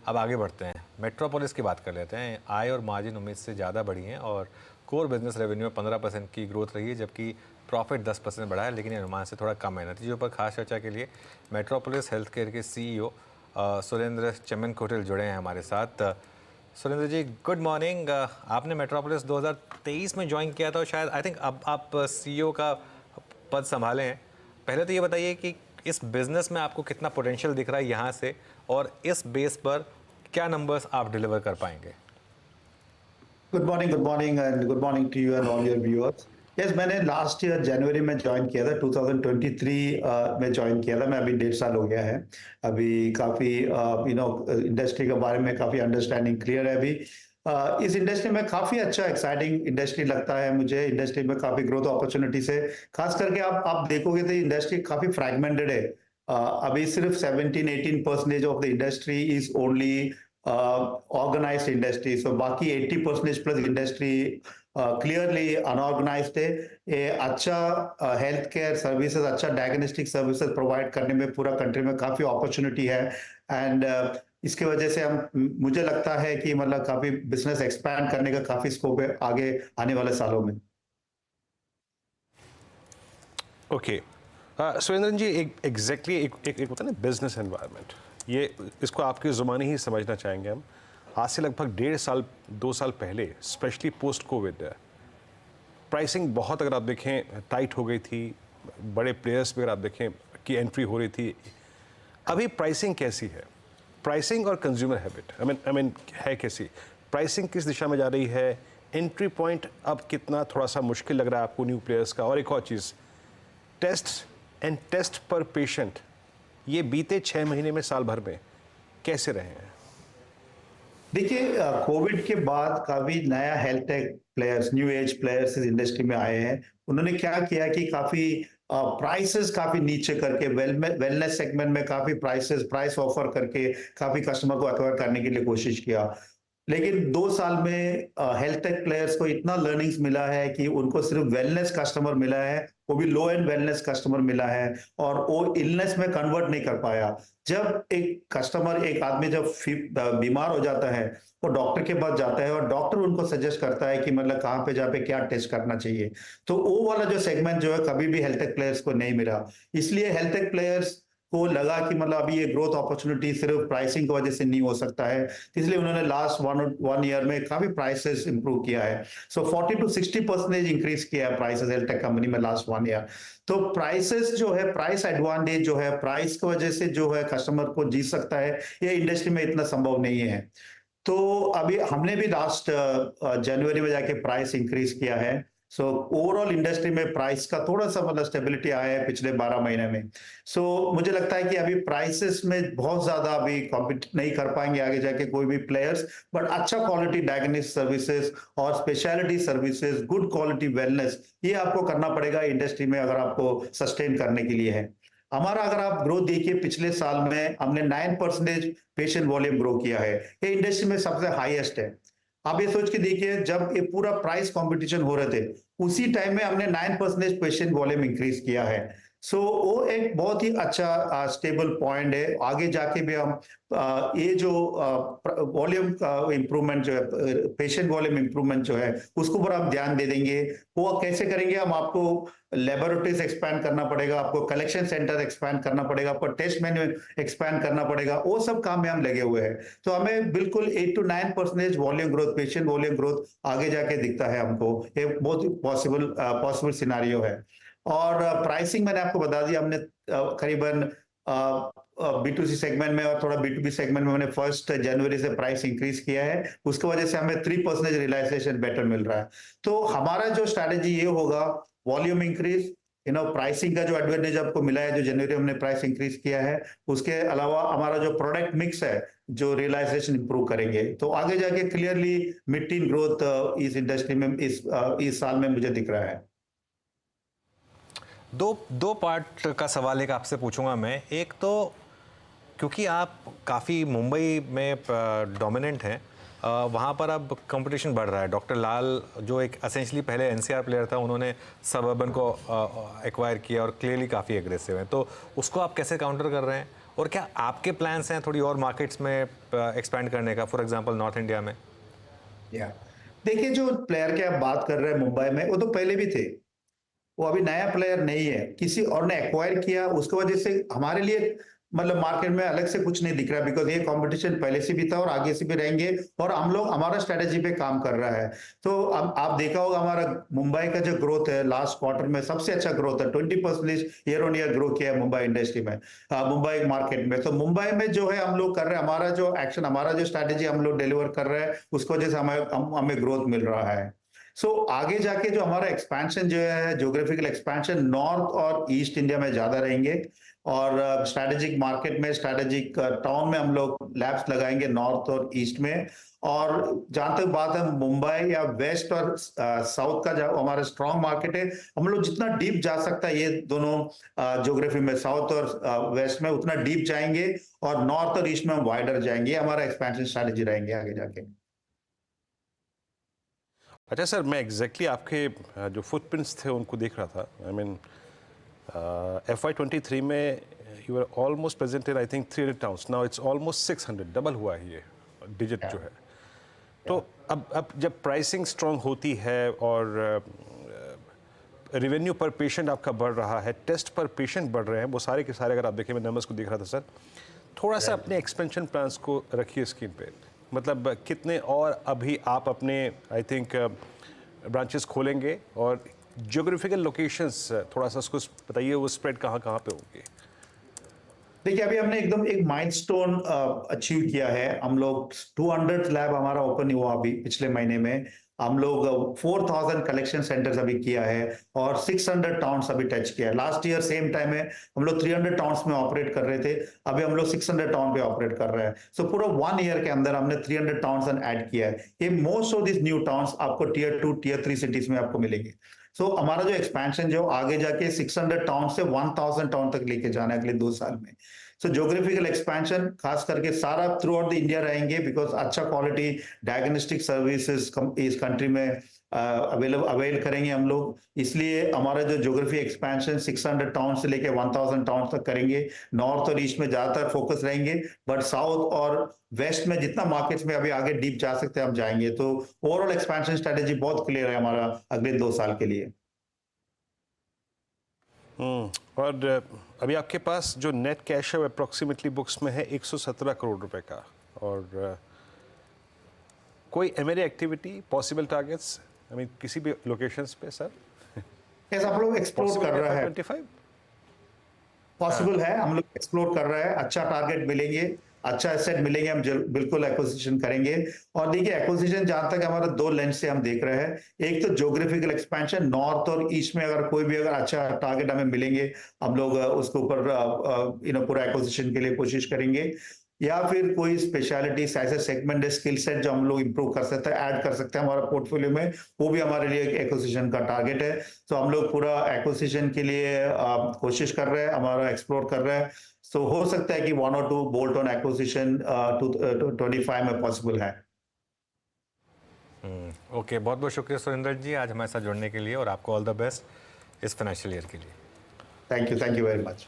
अब आगे बढ़ते हैं, मेट्रोपोलिस की बात कर लेते हैं। आय और मार्जिन उम्मीद से ज़्यादा बढ़ी हैं और कोर बिजनेस रेवेन्यू में 15% की ग्रोथ रही है, जबकि प्रॉफिट 10% बढ़ा है, लेकिन ये अनुमान से थोड़ा कम है। नतीजों पर खास चर्चा के लिए मेट्रोपोलिस हेल्थ केयर के CEO सुरेंद्र चेम्मनकोटिल जुड़े हैं हमारे साथ। सुरेंद्र जी, गुड मॉर्निंग। आपने मेट्रोपोलिस 2023 में ज्वाइन किया था और शायद आई थिंक अब आप CEO का पद संभाले हैं। पहले तो ये बताइए कि इस बिज़नेस में आपको कितना पोटेंशियल दिख रहा है यहाँ से, और इस बेस पर क्या नंबर्स आप डिलीवर कर पाएंगे? Good morning and good morning to you and all your viewers. Yes, मैंने लास्ट ईयर जनवरी में ज्वाइन किया था, 2023 में ज्वाइन किया था। मैं अभी 1.5 साल हो गया है। अभी काफ़ी इंडस्ट्री के बारे में काफ़ी अंडरस्टैंडिंग क्लियर है अभी। इस इंडस्ट्री में काफ़ी अच्छा एक्साइटिंग इंडस्ट्री लगता है मुझे। इंडस्ट्री में काफ़ी ग्रोथ अपॉर्चुनिटीज है। खास करके आप देखोगे तो इंडस्ट्री काफ़ी फ्रैगमेंटेड है। अभी सिर्फ 17-18% of the industry is only organized industry, so बाकी 80% प्लस इंडस्ट्री क्लियरली अनऑर्गेनाइज्ड है। ये अच्छा हेल्थ केयर सर्विसेज, अच्छा डायग्नोस्टिक सर्विसेज प्रोवाइड करने में पूरा कंट्री में काफ़ी अपॉर्चुनिटी है। एंड इसके वजह से मुझे लगता है कि मतलब काफ़ी बिजनेस एक्सपैंड करने का काफ़ी स्कोप है आगे आने वाले सालों में। ओके, सुरेंद्र जी, एग्जैक्टली एक होता है ना बिजनेस एनवायरनमेंट, ये इसको आपकी ज़ुबानी ही समझना चाहेंगे हम। आज से लगभग 1.5 साल 2 साल पहले, स्पेशली पोस्ट कोविड, प्राइसिंग बहुत, अगर आप देखें, टाइट हो गई थी। बड़े प्लेयर्स पे अगर आप देखें कि एंट्री हो रही थी। अभी प्राइसिंग कैसी है? प्राइसिंग और कंज्यूमर हैबिट आई मीन है कैसी? प्राइसिंग किस दिशा में जा रही है? एंट्री पॉइंट अब कितना थोड़ा सा मुश्किल लग रहा है आपको न्यू प्लेयर्स का? और एक और चीज़, टेस्ट पर पेशेंट ये बीते 6 महीने में, साल भर में कैसे रहे हैं? देखिए, कोविड के बाद काफी नया health take players, new age players इस इंडस्ट्री में आए हैं। उन्होंने क्या किया कि काफी प्राइसेस काफी नीचे करके वेलनेस सेगमेंट में काफी प्राइस ऑफर करके काफी कस्टमर को एक्वायर करने के लिए कोशिश किया। लेकिन 2 साल में हेल्थ टेक प्लेयर्स को इतना लर्निंग्स मिला है कि उनको सिर्फ वेलनेस कस्टमर मिला है, वो भी लो एंड वेलनेस कस्टमर मिला है, और वो इलनेस में कन्वर्ट नहीं कर पाया। जब एक आदमी जब बीमार हो जाता है, वो डॉक्टर के पास जाता है और डॉक्टर उनको सजेस्ट करता है कि मतलब कहाँ पे जाके क्या टेस्ट करना चाहिए। तो वो वाला जो सेगमेंट जो है कभी भी हेल्थ टेक प्लेयर्स को नहीं मिला। इसलिए हेल्थ टेक प्लेयर्स को लगा कि मतलब अभी ये ग्रोथ अपॉर्चुनिटी सिर्फ प्राइसिंग की वजह से नहीं हो सकता है, इसलिए उन्होंने लास्ट वन ईयर में काफी प्राइसेस इंप्रूव किया है। सो 40-60% इंक्रीज किया है प्राइसेस हेल्थ टेक कंपनी में लास्ट 1 ईयर। तो प्राइसेस जो है, प्राइस एडवांटेज जो है, प्राइस की वजह से जो है कस्टमर को जीत सकता है, ये इंडस्ट्री में इतना संभव नहीं है। तो अभी हमने भी लास्ट जनवरी में जाके प्राइस इंक्रीज किया है। सो ओवरऑल इंडस्ट्री में प्राइस का थोड़ा सा मतलब स्टेबिलिटी आया है पिछले 12 महीने में। सो मुझे लगता है कि अभी प्राइसेस में बहुत ज्यादा अभी कॉम्पिट नहीं कर पाएंगे आगे जाके कोई भी प्लेयर्स, बट अच्छा क्वालिटी डायग्नोस्टिक सर्विसेज और speciality services, good quality wellness, ये आपको करना पड़ेगा इंडस्ट्री में अगर आपको सस्टेन करने के लिए है। हमारा अगर आप ग्रोथ देखिए, पिछले साल में हमने 9% पेशेंट वॉल्यूम ग्रो किया है, ये इंडस्ट्री में सबसे हाईएस्ट है। आप ये सोच के देखिए, जब ये पूरा प्राइस कंपटीशन हो रहे थे, उसी टाइम में हमने 9% पेशेंट वॉल्यूम इंक्रीज किया है। सो वो एक बहुत ही अच्छा स्टेबल पॉइंट है। आगे जाके भी हम ये जो वॉल्यूम का इम्प्रूवमेंट जो है, पेशेंट वॉल्यूम इम्प्रूवमेंट जो है, उसके ऊपर हम ध्यान दे देंगे। वो कैसे करेंगे? हम आपको लेबोरेटरीज एक्सपैंड करना पड़ेगा, आपको कलेक्शन सेंटर एक्सपैंड करना पड़ेगा, आपको टेस्ट मेन्यू एक्सपैंड करना पड़ेगा, वो सब काम में हम लगे हुए हैं। तो हमें बिल्कुल 8-9% volume growth, patient volume growth आगे जाके दिखता है हमको। ये बहुत पॉसिबल सिनारियो है। और प्राइसिंग मैंने आपको बता दिया, हमने करीबन B2C सेगमेंट में और थोड़ा B2B सेगमेंट में मैंने 1 जनवरी से प्राइस इंक्रीज किया है। उसकी वजह से हमें 3% रियलाइजेशन बेटर मिल रहा है। तो हमारा जो स्ट्रैटेजी ये होगा, वॉल्यूम इंक्रीज, प्राइसिंग का जो एडवांटेज आपको मिला है, जो जनवरी हमने प्राइस इंक्रीज किया है, उसके अलावा हमारा जो प्रोडक्ट मिक्स है, जो रियलाइजेशन इंप्रूव करेंगे, तो आगे जाके क्लियरली मिड टीन ग्रोथ इस इंडस्ट्री में इस साल में मुझे दिख रहा है। दो पार्ट का सवाल एक आपसे पूछूंगा मैं। एक तो क्योंकि आप काफ़ी मुंबई में डोमिनेंट हैं, वहाँ पर अब कंपटीशन बढ़ रहा है। डॉक्टर लाल जो एक असेंशली पहले एनसीआर प्लेयर था, उन्होंने सबअर्बन को एक्वायर किया और क्लियरली काफ़ी एग्रेसिव हैं, तो उसको आप कैसे काउंटर कर रहे हैं? और क्या आपके प्लान्स हैं थोड़ी और मार्केट्स में एक्सपैंड करने का, फॉर एग्जांपल नॉर्थ इंडिया में? या देखिए, जो प्लेयर की आप बात कर रहे हैं मुंबई में, वो तो पहले भी थे। वो अभी नया प्लेयर नहीं है, किसी और ने एक्वायर किया, उसकी वजह से हमारे लिए मतलब मार्केट में अलग से कुछ नहीं दिख रहा, बिकॉज ये कंपटीशन पहले से भी था और आगे से भी रहेंगे, और हम लोग हमारा स्ट्रेटेजी पे काम कर रहा है। तो अब आप देखा होगा हमारा मुंबई का जो ग्रोथ है लास्ट क्वार्टर में सबसे अच्छा ग्रोथ है, 20% ईयर ऑन ईयर ग्रो किया है मुंबई इंडस्ट्री में, मुंबई मार्केट में। तो मुंबई में जो है हम लोग कर रहे हैं, हमारा जो एक्शन, हमारा जो स्ट्रेटेजी हम लोग डिलीवर कर रहे हैं, उसकी वजह से हमें ग्रोथ मिल रहा है। आगे जाके जो हमारा एक्सपेंशन जो है, ज्योग्राफिकल एक्सपेंशन नॉर्थ और ईस्ट इंडिया में ज्यादा रहेंगे, और स्ट्रेटेजिक मार्केट में, स्ट्रेटेजिक टाउन में हम लोग लैब्स लगाएंगे नॉर्थ और ईस्ट में। और जहां तक बात है मुंबई या वेस्ट और साउथ का, जो हमारा स्ट्रॉन्ग मार्केट है, हम लोग जितना डीप जा सकता है ये दोनों ज्योग्राफी में, साउथ और वेस्ट में, उतना डीप जाएंगे, और नॉर्थ और ईस्ट में हम वाइडर जाएंगे। ये हमारा एक्सपेंशन स्ट्रेटेजी रहेंगे आगे जाके। अच्छा सर, मैं एग्जैक्टली आपके जो फुटप्रिंट्स थे उनको देख रहा था। आई मीन FY23 में you are almost present in I think 300 towns, now it's almost 600, double हुआ है ये डिजिट जो है। तो अब जब प्राइसिंग स्ट्रांग होती है और रेवेन्यू पर पेशेंट आपका बढ़ रहा है, टेस्ट पर पेशेंट बढ़ रहे हैं, वो सारे के सारे, अगर आप देखें, मैं नंबर्स को देख रहा था सर, थोड़ा सा अपने एक्सपेंशन प्लान्स को रखिए स्क्रीन पे। मतलब कितने और अभी आप अपने आई थिंक ब्रांचेस खोलेंगे, और ज्योग्राफिकल लोकेशंस थोड़ा सा उसको बताइए, वो स्प्रेड कहाँ कहाँ पे होंगे? देखिए, अभी हमने एकदम एक माइलस्टोन अचीव किया है। हम लोग 200 लैब हमारा ओपन हुआ अभी पिछले महीने में। हम लोग 4000 कलेक्शन सेंटर्स अभी किया है, और 600 टाउन्स अभी टच किया है। लास्ट ईयर सेम टाइम में हम लोग 300 टाउन्स में ऑपरेट कर रहे थे, अभी हम लोग 600 टाउन पे ऑपरेट कर रहे हैं। पूरा 1 ईयर के अंदर हमने 300 टाउन्स ऐड किया है। ये most of this new towns आपको टियर 2 टियर 3 सिटीज में आपको मिलेंगे। हमारा जो एक्सपेंशन जो आगे जाके 600 टाउन से 1000 टाउन तक लेके जाना है अगले 2 साल में। ज्योग्राफिकल एक्सपेंशन खास करके सारा थ्रू आउट द इंडिया रहेंगे, बिकॉज अच्छा क्वालिटी डायग्नोस्टिक सर्विसेज इस कंट्री में अवेल करेंगे हम लोग। इसलिए हमारा जो ज्योग्राफी एक्सपेंशन 600 टाउन से लेके 1000 टाउन तक करेंगे। नॉर्थ और ईस्ट में ज्यादातर फोकस रहेंगे, बट साउथ और वेस्ट में जितना मार्केट्स में अभी आगे डीप जा सकते हैं हम जाएंगे। तो ओवरऑल एक्सपेंशन स्ट्रेटेजी बहुत क्लियर है हमारा अगले 2 साल के लिए। और अभी आपके पास जो नेट कैश है वो अप्रॉक्सीमेटली बुक्स में है 117 करोड़ रुपए का, और कोई M&A activity, possible targets, I mean किसी भी लोकेशंस पे सर? ऐसा हम लोग एक्सप्लोर कर रहे हैं, 25? पॉसिबल है, हम लोग एक्सप्लोर कर रहे हैं। अच्छा टारगेट मिलेंगे, अच्छा एसेट मिलेंगे, हम बिल्कुल एक्विजिशन करेंगे। और देखिए, एक्विजिशन जहां तक हमारा 2 लेंस से हम देख रहे हैं, एक तो ज्योग्राफिकल एक्सपेंशन नॉर्थ और ईस्ट में, अगर कोई भी अगर अच्छा टारगेट हमें मिलेंगे, हम लोग उसके ऊपर पूरा एक्विजिशन के लिए कोशिश करेंगे। या फिर कोई स्पेशलिटी ऐसे सेगमेंट है, स्किल सेट जो हम लोग इंप्रूव कर सकते हैं, ऐड कर सकते हैं हमारा पोर्टफोलियो में, वो भी हमारे लिए एक एक्विजिशन का टारगेट है। हम लोग पूरा एक्विजिशन के लिए कोशिश कर रहे हैं, हमारा एक्सप्लोर कर रहे हैं। हो सकता है कि 1 और 2 बोल्ट ऑन एक्विजिशन 25 में पॉसिबल है। ओके, बहुत बहुत शुक्रिया सुरेंद्र जी आज हमारे साथ जुड़ने के लिए, और आपको ऑल द बेस्ट इस फाइनेंशियल ईयर के लिए। Thank you very much.